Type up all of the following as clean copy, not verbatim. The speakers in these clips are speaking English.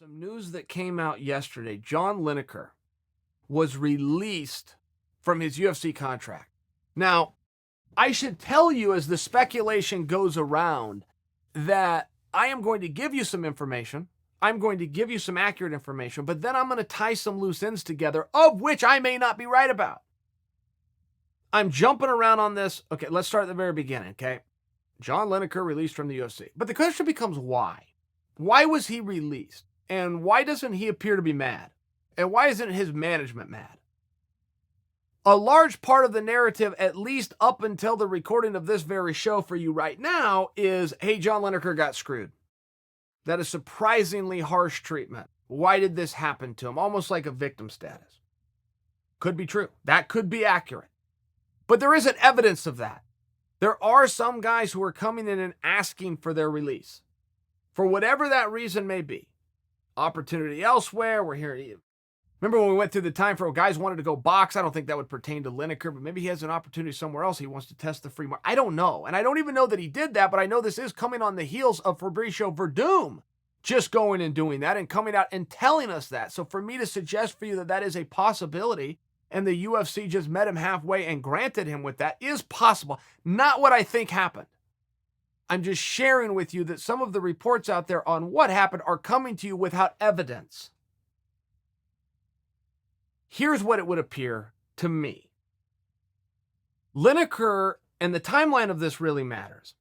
Some news that came out yesterday. John Lineker was released from his UFC contract. Now, I should tell you as the speculation goes around that I am going to give you some information. I'm going to give you some accurate information, but then I'm going to tie some loose ends together, of which I may not be right about. I'm jumping around on this. Okay, let's start at the very beginning, okay? John Lineker released from the UFC. But the question becomes why? Why was he released? And why doesn't he appear to be mad? And why isn't his management mad? A large part of the narrative, at least up until the recording of this very show for you right now, is, hey, John Lineker got screwed. That is surprisingly harsh treatment. Why did this happen to him? Almost like a victim status. Could be true. That could be accurate. But there isn't evidence of that. There are some guys who are coming in and asking for their release. For whatever that reason may be. Opportunity elsewhere. We're here. Remember when we went through the time frame, guys wanted to go box? I don't think that would pertain to Lineker, but maybe he has an opportunity somewhere else. He wants to test the free market. I don't know. And I don't even know that he did that, but I know this is coming on the heels of Fabricio Verdum just going and doing that and coming out and telling us that. So for me to suggest for you that that is a possibility and the UFC just met him halfway and granted him with that is possible. Not what I think happened. I'm just sharing with you that some of the reports out there on what happened are coming to you without evidence. Here's what it would appear to me. Lineker, and the timeline of this really matters.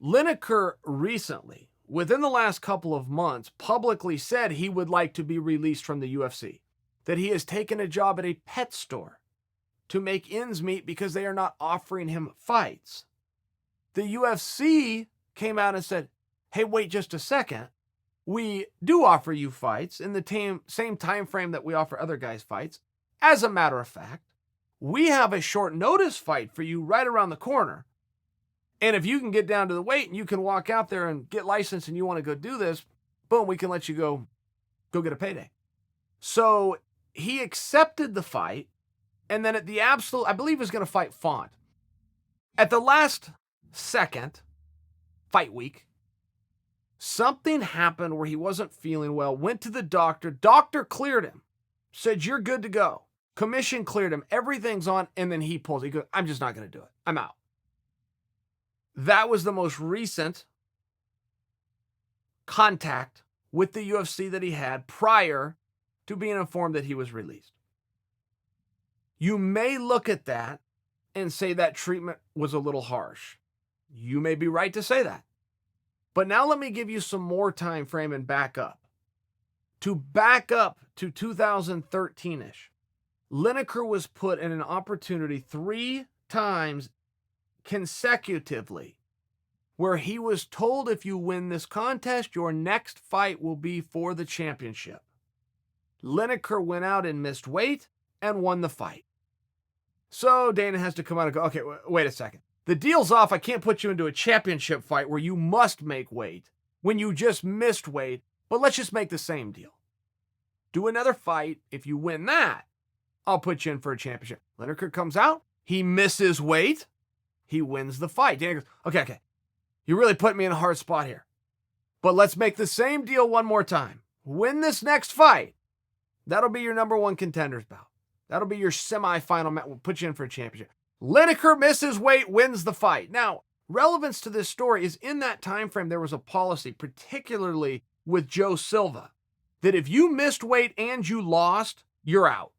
Lineker recently, within the last couple of months, publicly said he would like to be released from the UFC, that he has taken a job at a pet store to make ends meet because they are not offering him fights. The UFC came out and said, hey, wait just a second. We do offer you fights in the same time frame that we offer other guys fights. As a matter of fact, we have a short notice fight for you right around the corner. And if you can get down to the weight and you can walk out there and get licensed and you want to go do this, boom, we can let you go get a payday. So he accepted the fight. And then at the absolute, I believe he was going to fight Font. At the last second, fight week, something happened where he wasn't feeling well, went to the doctor cleared him, said, you're good to go. Commission cleared him, everything's on, and then he pulls. He goes, I'm just not going to do it. I'm out. That was the most recent contact with the UFC that he had prior to being informed that he was released. You may look at that and say that treatment was a little harsh. You may be right to say that. But now let me give you some more time frame and back up. To back up to 2013-ish, Lineker was put in an opportunity 3 times consecutively where he was told if you win this contest, your next fight will be for the championship. Lineker went out and missed weight and won the fight. So Dana has to come out and go, okay, wait a second. The deal's off. I can't put you into a championship fight where you must make weight when you just missed weight, but let's just make the same deal. Do another fight. If you win that, I'll put you in for a championship. Lineker comes out. He misses weight. He wins the fight. Dana goes, okay. You really put me in a hard spot here. But let's make the same deal one more time. Win this next fight. That'll be your number 1 contender's bout. That'll be your semifinal match. We'll put you in for a championship. Lineker misses weight, wins the fight. Now, relevance to this story is in that time frame there was a policy, particularly with Joe Silva, that if you missed weight and you lost, you're out.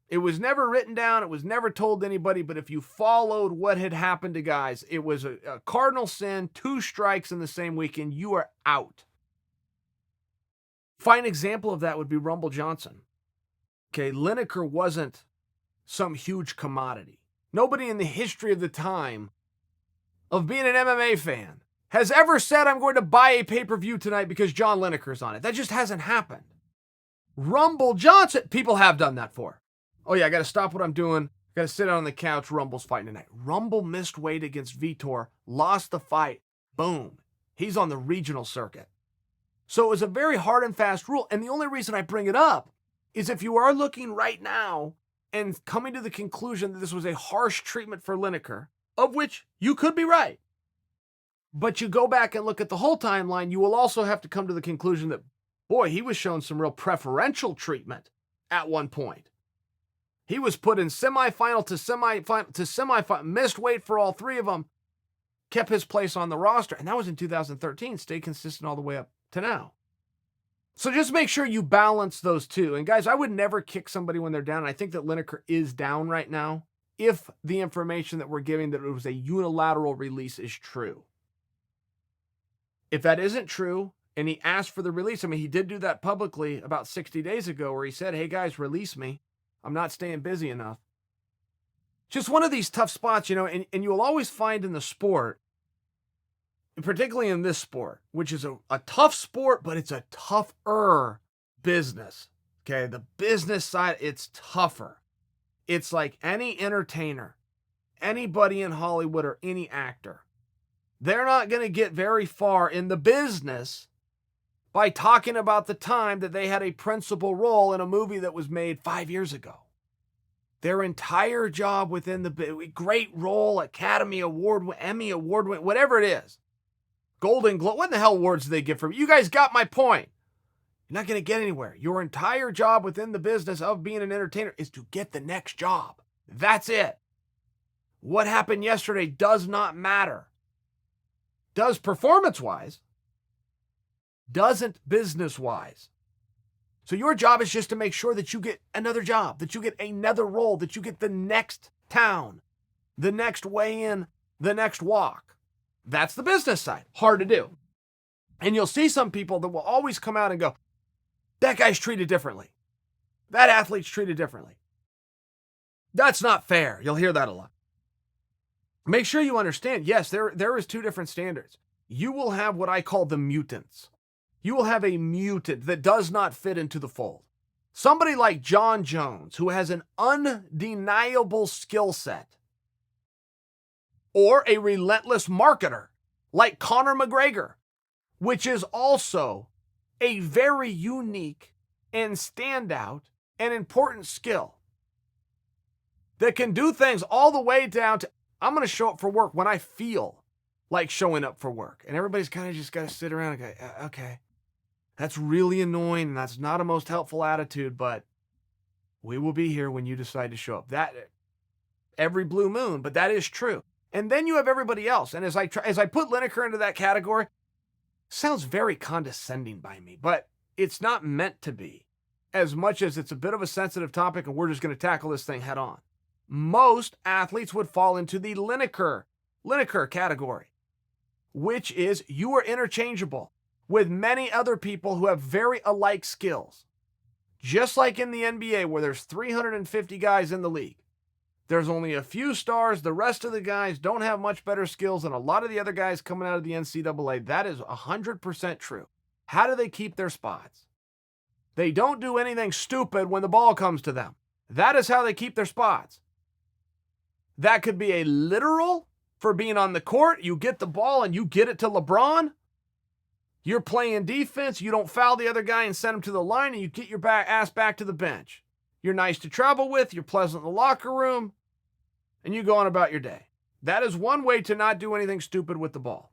It was never written down. It was never told to anybody, but if you followed what had happened to guys, it was a cardinal sin, 2 strikes in the same weekend, you are out. Fine example of that would be Rumble Johnson. Okay, Lineker wasn't some huge commodity. Nobody in the history of the time of being an MMA fan has ever said, I'm going to buy a pay-per-view tonight because John Lineker's on it. That just hasn't happened. Rumble Johnson, people have done that for. Oh yeah, I got to stop what I'm doing. Got to sit on the couch. Rumble's fighting tonight. Rumble missed weight against Vitor, lost the fight. Boom. He's on the regional circuit. So it was a very hard and fast rule. And the only reason I bring it up is if you are looking right now and coming to the conclusion that this was a harsh treatment for Lineker, of which you could be right, but you go back and look at the whole timeline, you will also have to come to the conclusion that Boy, he was shown some real preferential treatment at one point. He was put in semifinal to semifinal, missed weight for all three of them, kept his place on the roster, and that was in 2013, stayed consistent all the way up to now. So just make sure you balance those two. And guys, I would never kick somebody when they're down. I think that Lineker is down right now, if the information that we're giving that it was a unilateral release is true. If that isn't true, and he asked for the release, I mean, he did do that publicly about 60 days ago where he said, hey guys, release me. I'm not staying busy enough. Just one of these tough spots, and you'll always find in the sport, particularly in this sport, which is a tough sport, but it's a tougher business. Okay, the business side, it's tougher. It's like any entertainer, anybody in Hollywood or any actor. They're not going to get very far in the business by talking about the time that they had a principal role in a movie that was made 5 years ago. Their entire job within the great role, Academy Award, Emmy Award, whatever it is, Golden Globe, what the hell awards do they give for? You guys got my point. You're not going to get anywhere. Your entire job within the business of being an entertainer is to get the next job. That's it. What happened yesterday does not matter. Does performance-wise, doesn't business-wise. So your job is just to make sure that you get another job, that you get another role, that you get the next town, the next weigh-in, the next walk. That's the business side. Hard to do. And you'll see some people that will always come out and go, that guy's treated differently. That athlete's treated differently. That's not fair. You'll hear that a lot. Make sure you understand, yes, there is two different standards. You will have what I call the mutants. You will have a mutant that does not fit into the fold. Somebody like John Jones, who has an undeniable skill set. Or a relentless marketer like Conor McGregor, which is also a very unique and standout and important skill that can do things all the way down to, I'm going to show up for work when I feel like showing up for work. And everybody's kind of just got to sit around and go, okay, that's really annoying and that's not a most helpful attitude, but we will be here when you decide to show up. That every blue moon, but that is true. And then you have everybody else. And as I put Lineker into that category, sounds very condescending by me, but it's not meant to be, as much as it's a bit of a sensitive topic and we're just going to tackle this thing head on. Most athletes would fall into the Lineker category, which is you are interchangeable with many other people who have very alike skills. Just like in the NBA where there's 350 guys in the league. There's only a few stars. The rest of the guys don't have much better skills than a lot of the other guys coming out of the NCAA. That is 100% true. How do they keep their spots? They don't do anything stupid when the ball comes to them. That is how they keep their spots. That could be a literal for being on the court. You get the ball and you get it to LeBron. You're playing defense. You don't foul the other guy and send him to the line, and you get your ass back to the bench. You're nice to travel with. You're pleasant in the locker room. And you go on about your day. That is one way to not do anything stupid with the ball.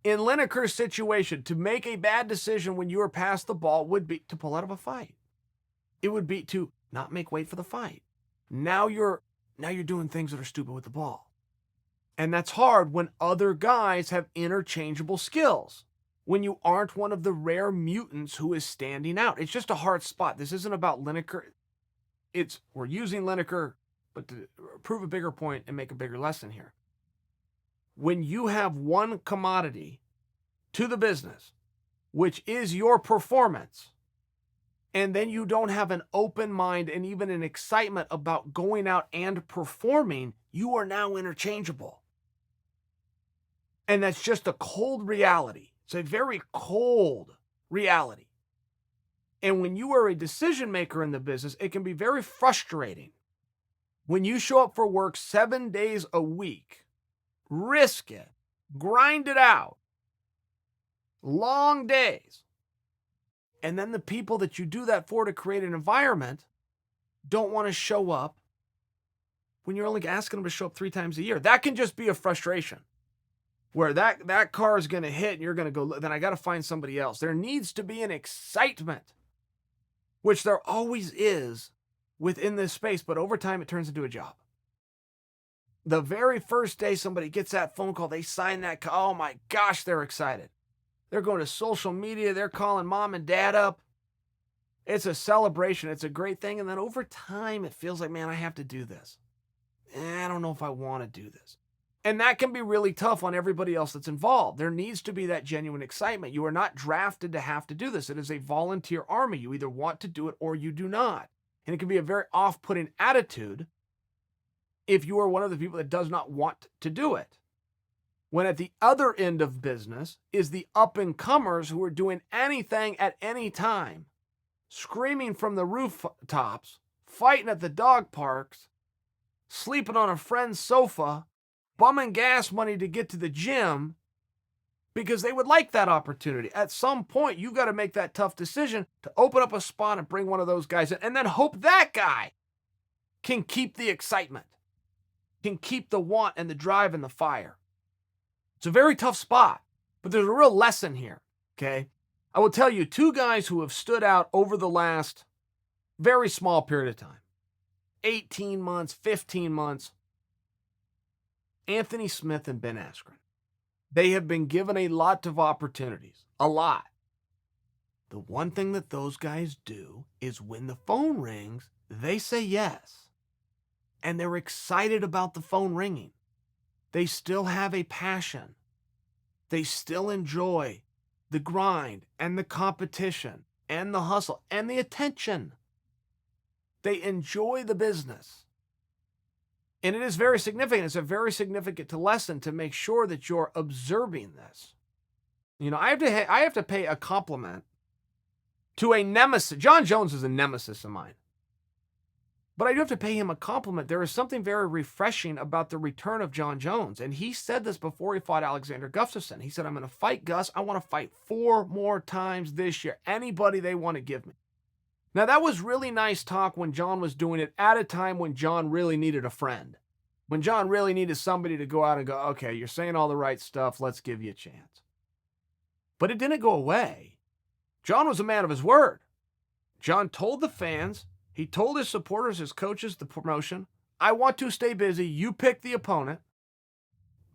In Lineker's situation, to make a bad decision when you are past the ball would be to pull out of a fight. It would be to not make weight for the fight. Now you're doing things that are stupid with the ball. And that's hard when other guys have interchangeable skills. When you aren't one of the rare mutants who is standing out. It's just a hard spot. This isn't about Lineker. We're using Lineker, but to prove a bigger point and make a bigger lesson here. When you have one commodity to the business, which is your performance, and then you don't have an open mind and even an excitement about going out and performing, you are now interchangeable. And that's just a cold reality. It's a very cold reality. And when you are a decision maker in the business, it can be very frustrating. When you show up for work 7 days a week, risk it, grind it out, long days. And then the people that you do that for to create an environment don't want to show up when you're only asking them to show up 3 times a year. That can just be a frustration. where that car is going to hit and you're going to go, then I got to find somebody else. There needs to be an excitement, which there always is within this space, but over time it turns into a job. The very first day somebody gets that phone call, they sign that call, oh my gosh, they're excited. They're going to social media, they're calling mom and dad up. It's a celebration, it's a great thing, and then over time it feels like, man, I have to do this. I don't know if I want to do this. And that can be really tough on everybody else that's involved. There needs to be that genuine excitement. You are not drafted to have to do this. It is a volunteer army. You either want to do it or you do not. And it can be a very off-putting attitude if you are one of the people that does not want to do it. When at the other end of business is the up-and-comers who are doing anything at any time, screaming from the rooftops, fighting at the dog parks, sleeping on a friend's sofa, bumming gas money to get to the gym because they would like that opportunity. At some point, you got to make that tough decision to open up a spot and bring one of those guys in, and then hope that guy can keep the excitement, can keep the want and the drive and the fire. It's a very tough spot, but there's a real lesson here, okay? I will tell you, two guys who have stood out over the last very small period of time, 18 months, 15 months, Anthony Smith and Ben Askren. They have been given a lot of opportunities, a lot. The one thing that those guys do is when the phone rings, they say yes. And they're excited about the phone ringing. They still have a passion. They still enjoy the grind and the competition and the hustle and the attention. They enjoy the business. And it is very significant. It's a very significant lesson to make sure that you're observing this. You know, I have to pay a compliment to a nemesis. John Jones is a nemesis of mine. But I do have to pay him a compliment. There is something very refreshing about the return of John Jones. And he said this before he fought Alexander Gustafsson. He said, I'm going to fight Gus. I want to fight 4 more times this year. Anybody they want to give me. Now, that was really nice talk when John was doing it at a time when John really needed a friend. When John really needed somebody to go out and go, okay, you're saying all the right stuff. Let's give you a chance. But it didn't go away. John was a man of his word. John told the fans, he told his supporters, his coaches, the promotion, I want to stay busy. You pick the opponent.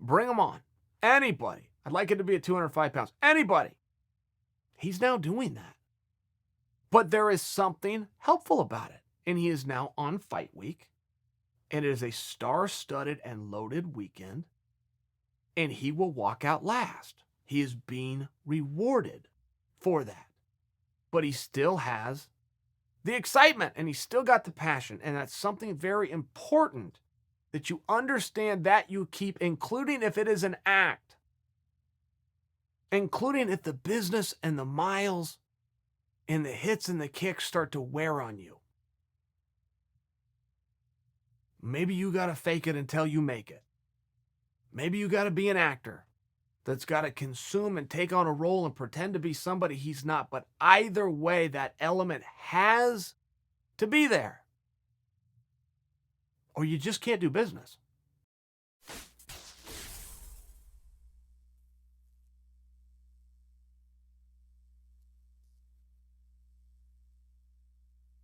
Bring them on. Anybody. I'd like it to be at 205 pounds. Anybody. He's now doing that. But there is something helpful about it. And he is now on fight week. And it is a star-studded and loaded weekend. And he will walk out last. He is being rewarded for that. But he still has the excitement and he's still got the passion. And that's something very important that you understand that you keep, including if it is an act. Including if the business and the miles and the hits and the kicks start to wear on you. Maybe you got to fake it until you make it. Maybe you got to be an actor that's got to consume and take on a role and pretend to be somebody he's not. But either way, that element has to be there. Or you just can't do business.